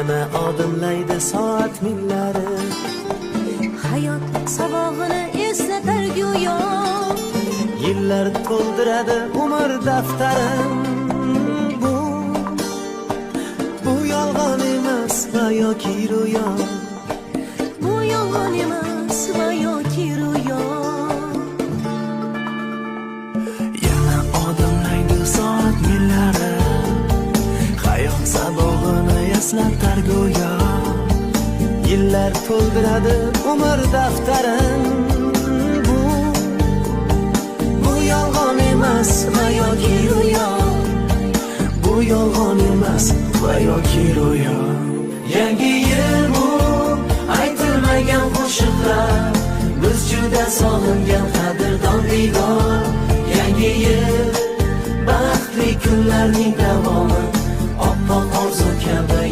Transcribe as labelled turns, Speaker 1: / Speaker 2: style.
Speaker 1: yana odimlaydi soat millari.
Speaker 2: Hayot sabog'ini eslatar go'yo,
Speaker 1: Yillar to'ldiradi umr daftarim. Bu yolg'on emas va yoki ro'yo.
Speaker 2: bu yolg'on emas va yoki ro'yo.
Speaker 1: Yana odimlaydi soat millari, hayot sabog'ini eslatar go'yo. Yillar to'ldiradi umr daftarim. Bu yolg'on emas va yoki ro'yo. Bu yolg'on emas va yoki ro'yo. Yangi yil bu aytilmagan qo'shiqlar, biz juda sog'ingan qadrdon diydor. Yangi yil baxtli kunlarning davomi, oppoq orzu kabi